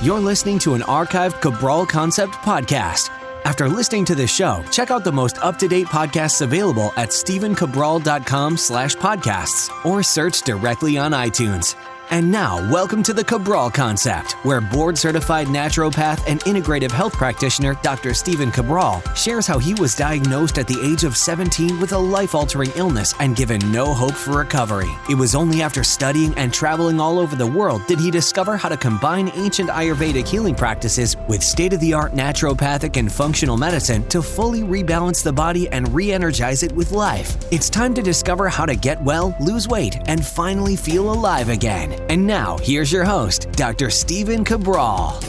You're listening to an archived Cabral Concept podcast. After listening to this show, check out the most up-to-date podcasts available at stephencabral.com/podcasts or search directly on iTunes. And now, welcome to the Cabral Concept, where board-certified naturopath and integrative health practitioner Dr. Stephen Cabral shares how he was diagnosed at the age of 17 with a life-altering illness and given no hope for recovery. It was only after studying and traveling all over the world did he discover how to combine ancient Ayurvedic healing practices with state-of-the-art naturopathic and functional medicine to fully rebalance the body and re-energize it with life. It's time to discover how to get well, lose weight, and finally feel alive again. And now, here's your host, Dr. Stephen Cabral.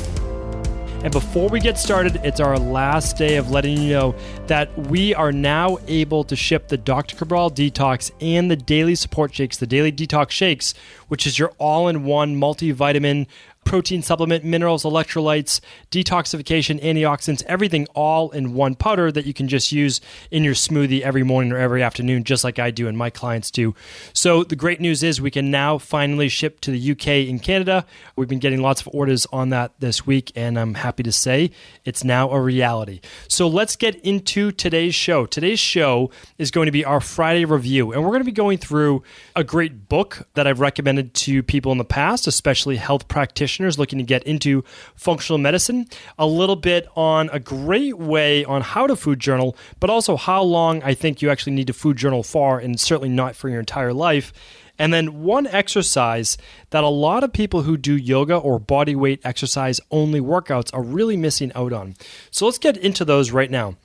And before we get started, it's our last day of letting you know that we are now able to ship the Dr. Cabral Detox and the Daily Support Shakes, the Daily Detox Shakes, which is your all-in-one multivitamin, protein supplement, minerals, electrolytes, detoxification, antioxidants, everything all in one powder that you can just use in your smoothie every morning or every afternoon, just like I do and my clients do. So the great news is we can now finally ship to the UK and Canada. We've been getting lots of orders on that this week, and I'm happy to say it's now a reality. So let's get into today's show. Today's show is going to be our Friday review, and we're going to be going through a great book that I've recommended to people in the past, especially health practitioners looking to get into functional medicine, a little bit on a great way on how to food journal, but also how long I think you actually need to food journal for, and certainly not for your entire life. And then one exercise that a lot of people who do yoga or body weight exercise only workouts are really missing out on. So let's get into those right now.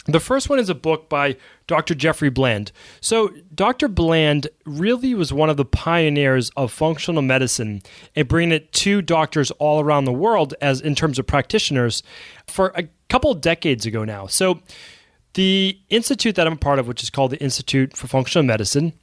The first one is a book by Dr. Jeffrey Bland. So Dr. Bland really was one of the pioneers of functional medicine and bringing it to doctors all around the world as in terms of practitioners for a couple decades ago now. So the institute that I'm a part of, which is called the Institute for Functional Medicine,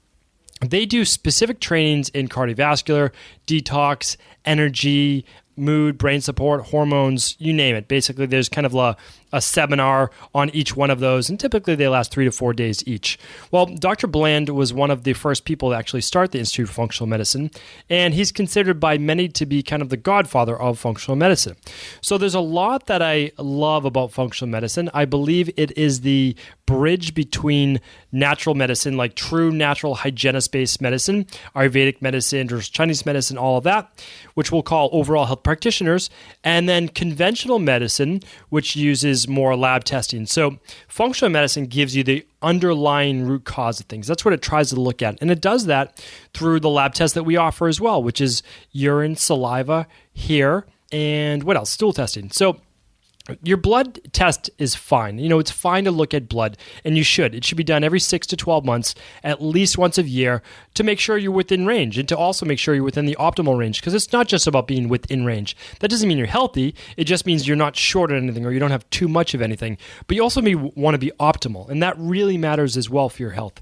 they do specific trainings in cardiovascular, detox, energy, mood, brain support, hormones, you name it. Basically, there's kind of a seminar on each one of those, and typically they last 3 to 4 days each. Well, Dr. Bland was one of the first people to actually start the Institute for Functional Medicine, and he's considered by many to be kind of the godfather of functional medicine. So there's a lot that I love about functional medicine. I believe it is the bridge between natural medicine, like true natural hygienist-based medicine, Ayurvedic medicine, or Chinese medicine, all of that, which we'll call overall health practitioners, and then conventional medicine, which uses more lab testing. So functional medicine gives you the underlying root cause of things. That's what it tries to look at. And it does that through the lab tests that we offer as well, which is urine, saliva, hair, and what else? Stool testing. So your blood test is fine. You know, it's fine to look at blood, and you should. It should be done every 6 to 12 months, at least once a year, to make sure you're within range and to also make sure you're within the optimal range, because it's not just about being within range. That doesn't mean you're healthy. It just means you're not short on anything or you don't have too much of anything. But you also want to be optimal, and that really matters as well for your health.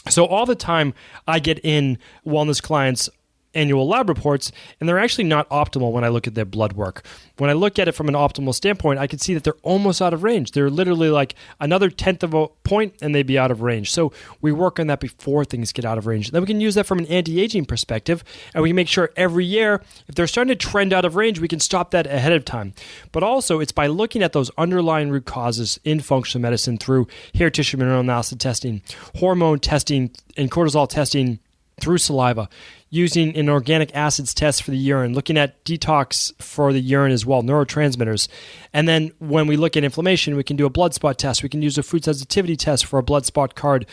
So all the time I get in wellness clients' annual lab reports, and they're actually not optimal when I look at their blood work. When I look at it from an optimal standpoint, I can see that they're almost out of range. They're literally like another 1/10 of a point, and they'd be out of range. So we work on that before things get out of range. Then we can use that from an anti-aging perspective, and we can make sure every year, if they're starting to trend out of range, we can stop that ahead of time. But also, it's by looking at those underlying root causes in functional medicine through hair tissue mineral analysis testing, hormone testing, and cortisol testing through saliva, using an organic acids test for the urine, looking at detox for the urine as well, neurotransmitters. And then when we look at inflammation, we can do a blood spot test. We can use a food sensitivity test for a blood spot card.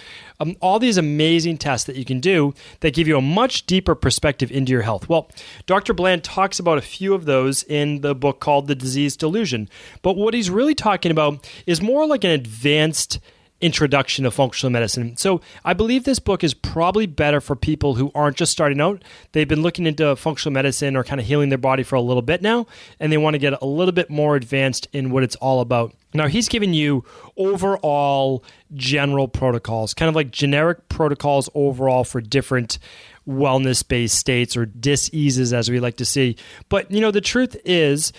All these amazing tests that you can do that give you a much deeper perspective into your health. Well, Dr. Bland talks about a few of those in the book called The Disease Delusion. But what he's really talking about is more like an advanced introduction of functional medicine. So I believe this book is probably better for people who aren't just starting out. They've been looking into functional medicine or kind of healing their body for a little bit now, and they want to get a little bit more advanced in what it's all about. Now, he's giving you overall general protocols, kind of like generic protocols overall for different wellness-based states or diseases, as we like to see. But, you know, the truth is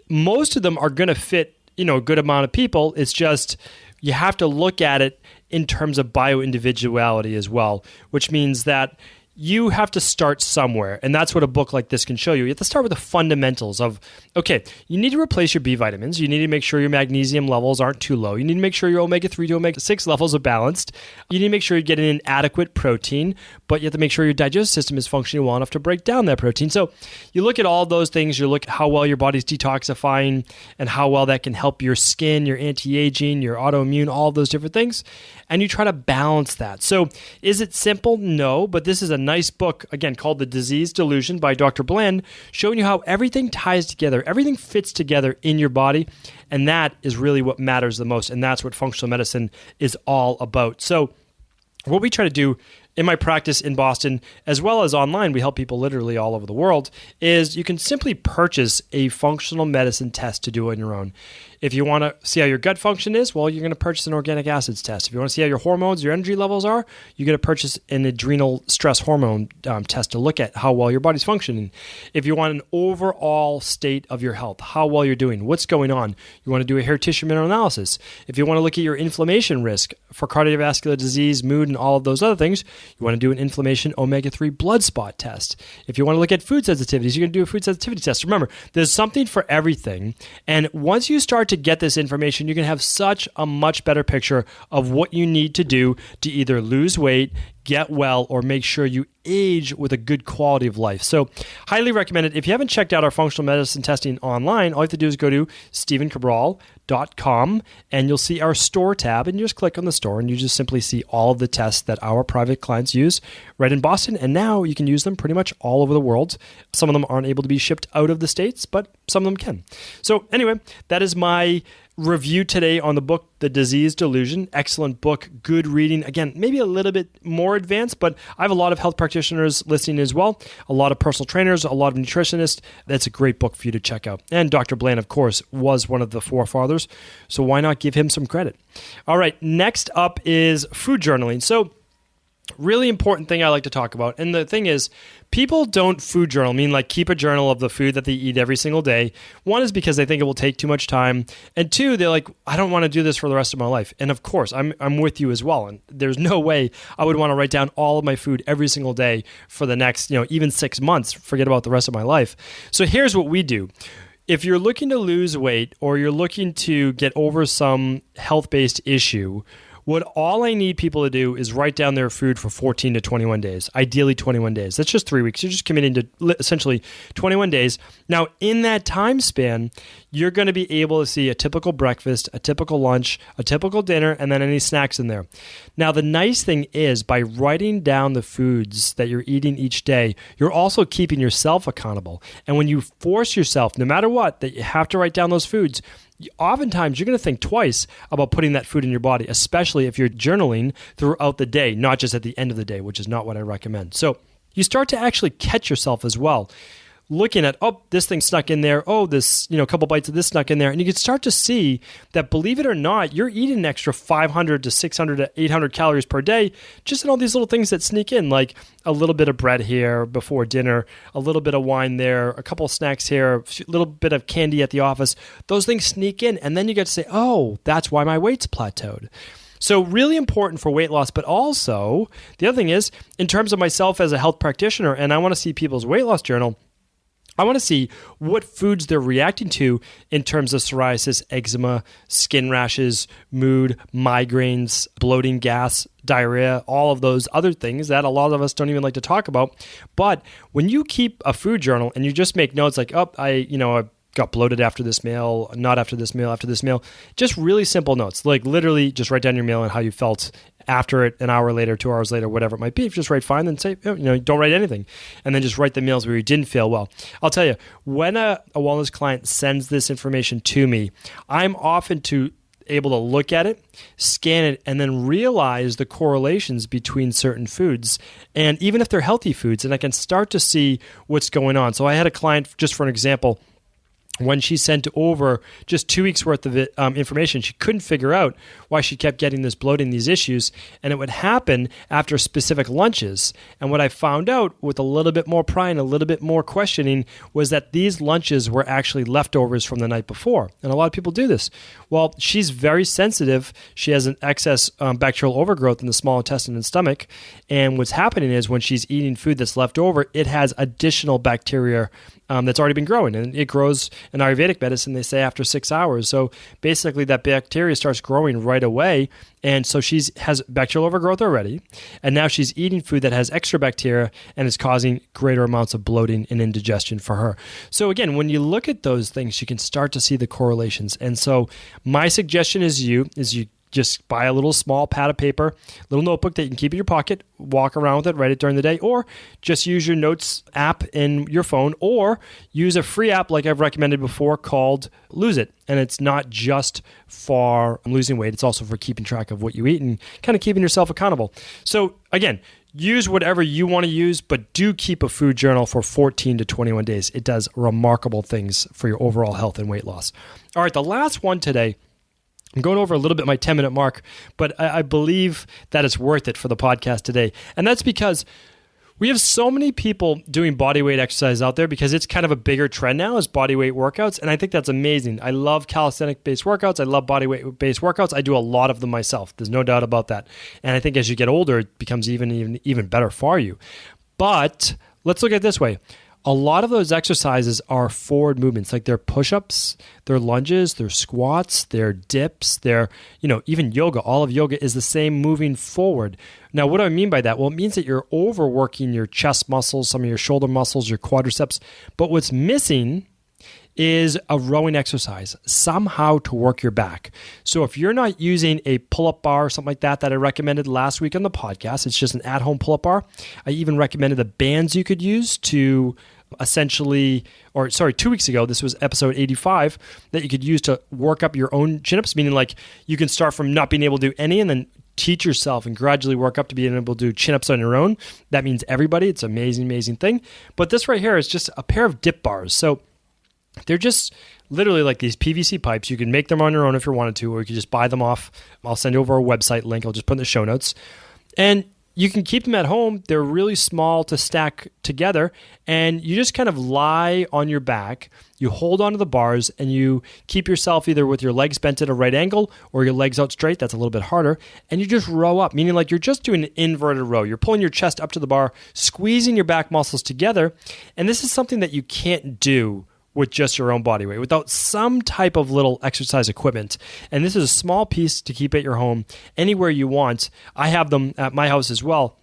most of them are going to fit, you know, a good amount of people. It's just you have to look at it in terms of bio-individuality as well, which means that you have to start somewhere. And that's what a book like this can show you. You have to start with the fundamentals of, okay, you need to replace your B vitamins. You need to make sure your magnesium levels aren't too low. You need to make sure your omega-3 to omega-6 levels are balanced. You need to make sure you're getting an adequate protein, but you have to make sure your digestive system is functioning well enough to break down that protein. So you look at all those things. You look at how well your body's detoxifying and how well that can help your skin, your anti-aging, your autoimmune, all those different things. And you try to balance that. So is it simple? No, but this is a nice book, again, called The Disease Delusion by Dr. Bland, showing you how everything ties together, everything fits together in your body, and that is really what matters the most, and that's what functional medicine is all about. So what we try to do in my practice in Boston, as well as online, we help people literally all over the world, is you can simply purchase a functional medicine test to do on your own. If you want to see how your gut function is, well, you're going to purchase an organic acids test. If you want to see how your hormones, your energy levels are, you're going to purchase an adrenal stress hormone test to look at how well your body's functioning. If you want an overall state of your health, how well you're doing, what's going on, you want to do a hair tissue mineral analysis. If you want to look at your inflammation risk for cardiovascular disease, mood, and all of those other things, you want to do an inflammation omega-3 blood spot test. If you want to look at food sensitivities, you're going to do a food sensitivity test. Remember, there's something for everything. And once you start to get this information, you're going to have such a much better picture of what you need to do to either lose weight, get well, or make sure you age with a good quality of life. So highly recommend it. If you haven't checked out our functional medicine testing online, all you have to do is go to stevencabral.com and you'll see our store tab, and you just click on the store and you just simply see all of the tests that our private clients use right in Boston. And now you can use them pretty much all over the world. Some of them aren't able to be shipped out of the States, but some of them can. So anyway, that is my review today on the book, The Disease Delusion. Excellent book, good reading. Again, maybe a little bit more advanced, but I have a lot of health practitioners listening as well, a lot of personal trainers, a lot of nutritionists. That's a great book for you to check out. And Dr. Bland, of course, was one of the forefathers, so why not give him some credit? All right, next up is food journaling. So really important thing I like to talk about. And the thing is, people don't food journal, mean like keep a journal of the food that they eat every single day. One is because they think it will take too much time. And two, they're like, I don't want to do this for the rest of my life. And of course, I'm with you as well. And there's no way I would want to write down all of my food every single day for the next, even 6 months, forget about the rest of my life. So here's what we do. If you're looking to lose weight or you're looking to get over some health-based issue, what all I need people to do is write down their food for 14 to 21 days, ideally 21 days. That's just 3 weeks. You're just committing to essentially 21 days. Now, in that time span, you're going to be able to see a typical breakfast, a typical lunch, a typical dinner, and then any snacks in there. Now, the nice thing is by writing down the foods that you're eating each day, you're also keeping yourself accountable. And when you force yourself, no matter what, that you have to write down those foods, oftentimes you're going to think twice about putting that food in your body, especially if you're journaling throughout the day, not just at the end of the day, which is not what I recommend. So you start to actually catch yourself as well, looking at, this thing snuck in there. This, a couple bites of this snuck in there. And you can start to see that, believe it or not, you're eating an extra 500 to 600 to 800 calories per day, just in all these little things that sneak in, like a little bit of bread here before dinner, a little bit of wine there, a couple of snacks here, a little bit of candy at the office. Those things sneak in. And then you get to say, that's why my weight's plateaued. So really important for weight loss, but also the other thing is, in terms of myself as a health practitioner, and I want to see people's weight loss journal, I want to see what foods they're reacting to in terms of psoriasis, eczema, skin rashes, mood, migraines, bloating, gas, diarrhea, all of those other things that a lot of us don't even like to talk about. But when you keep a food journal and you just make notes like, I got bloated after this meal, not after this meal, after this meal, just really simple notes, like literally just write down your meal and how you felt after it, an hour later, 2 hours later, whatever it might be. If you just write fine, then say, don't write anything. And then just write the meals where you didn't feel well. I'll tell you, when a wellness client sends this information to me, I'm often able to look at it, scan it, and then realize the correlations between certain foods. And even if they're healthy foods, and I can start to see what's going on. So I had a client, just for an example, when she sent over just 2 weeks worth of information, she couldn't figure out why she kept getting this bloating, these issues, and it would happen after specific lunches. And what I found out with a little bit more prying, a little bit more questioning, was that these lunches were actually leftovers from the night before. And a lot of people do this. Well, she's very sensitive. She has an excess bacterial overgrowth in the small intestine and stomach. And what's happening is when she's eating food that's left over, it has additional bacteria that's already been growing. And it grows in Ayurvedic medicine, they say, after 6 hours. So basically that bacteria starts growing right away. And so she has bacterial overgrowth already. And now she's eating food that has extra bacteria and is causing greater amounts of bloating and indigestion for her. So again, when you look at those things, you can start to see the correlations. And so my suggestion is you just buy a little small pad of paper, little notebook that you can keep in your pocket, walk around with it, write it during the day, or just use your notes app in your phone, or use a free app like I've recommended before called Lose It. And it's not just for losing weight, it's also for keeping track of what you eat and kind of keeping yourself accountable. So again, use whatever you want to use, but do keep a food journal for 14 to 21 days. It does remarkable things for your overall health and weight loss. All right, the last one today, I'm going over a little bit my 10-minute mark, but I believe that it's worth it for the podcast today. And that's because we have so many people doing bodyweight exercise out there because it's kind of a bigger trend now is bodyweight workouts. And I think that's amazing. I love calisthenic-based workouts. I love bodyweight-based workouts. I do a lot of them myself. There's no doubt about that. And I think as you get older, it becomes even better for you. But let's look at it this way. A lot of those exercises are forward movements, like they're push-ups, they're lunges, they're squats, they're dips, they're, even yoga. All of yoga is the same moving forward. Now, what do I mean by that? Well, it means that you're overworking your chest muscles, some of your shoulder muscles, your quadriceps. But what's missing is a rowing exercise, somehow to work your back. So if you're not using a pull-up bar or something like that I recommended last week on the podcast, it's just an at-home pull-up bar. I even recommended the bands you could use to 2 weeks ago, this was episode 85, that you could use to work up your own chin-ups, meaning like you can start from not being able to do any and then teach yourself and gradually work up to being able to do chin-ups on your own. That means everybody. It's an amazing, amazing thing. But this right here is just a pair of dip bars. So they're just literally like these PVC pipes. You can make them on your own if you wanted to, or you can just buy them off. I'll send over a website link. I'll just put in the show notes. And you can keep them at home. They're really small to stack together, and you just kind of lie on your back. You hold onto the bars, and you keep yourself either with your legs bent at a right angle or your legs out straight. That's a little bit harder. And you just row up, meaning like you're just doing an inverted row. You're pulling your chest up to the bar, squeezing your back muscles together. And this is something that you can't do with just your own body weight, without some type of little exercise equipment. And this is a small piece to keep at your home, anywhere you want. I have them at my house as well.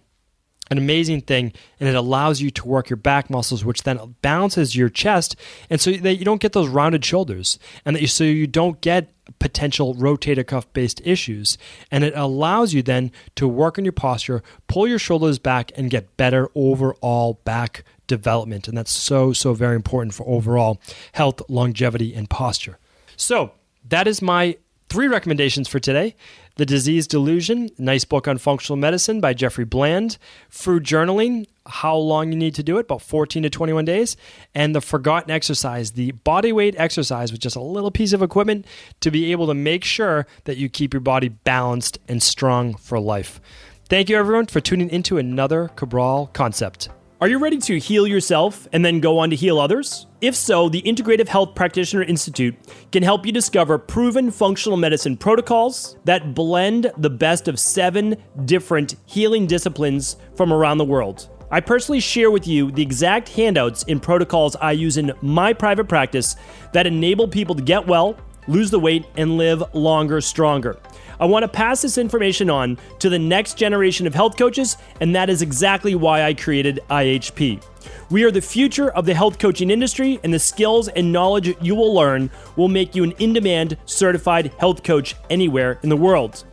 An amazing thing, and it allows you to work your back muscles, which then balances your chest, and so that you don't get those rounded shoulders, and so you don't get potential rotator cuff based issues. And it allows you then to work on your posture, pull your shoulders back, and get better overall back development. And that's so very important for overall health, longevity, and posture. So that is my 3 recommendations for today. The Disease Delusion, nice book on functional medicine by Jeffrey Bland. Food journaling, how long you need to do it, about 14 to 21 days. And the forgotten exercise, the bodyweight exercise with just a little piece of equipment to be able to make sure that you keep your body balanced and strong for life. Thank you, everyone, for tuning into another Cabral Concept. Are you ready to heal yourself and then go on to heal others? If so, the Integrative Health Practitioner Institute can help you discover proven functional medicine protocols that blend the best of 7 different healing disciplines from around the world. I personally share with you the exact handouts and protocols I use in my private practice that enable people to get well, lose the weight, and live longer, stronger. I want to pass this information on to the next generation of health coaches, and that is exactly why I created IHP. We are the future of the health coaching industry, and the skills and knowledge you will learn will make you an in-demand certified health coach anywhere in the world.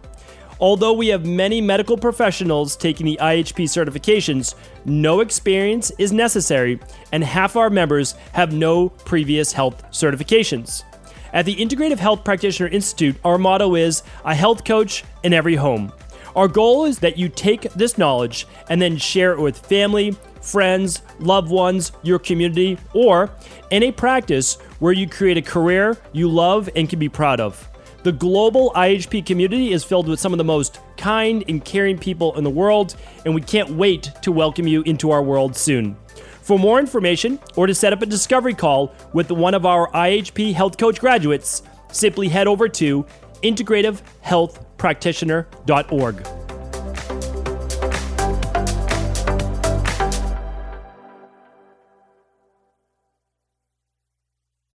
Although we have many medical professionals taking the IHP certifications, no experience is necessary, and half our members have no previous health certifications. At the Integrative Health Practitioner Institute, our motto is a health coach in every home. Our goal is that you take this knowledge and then share it with family, friends, loved ones, your community, or in a practice where you create a career you love and can be proud of. The global IHP community is filled with some of the most kind and caring people in the world, and we can't wait to welcome you into our world soon. For more information or to set up a discovery call with one of our IHP Health Coach graduates, simply head over to integrativehealthpractitioner.org.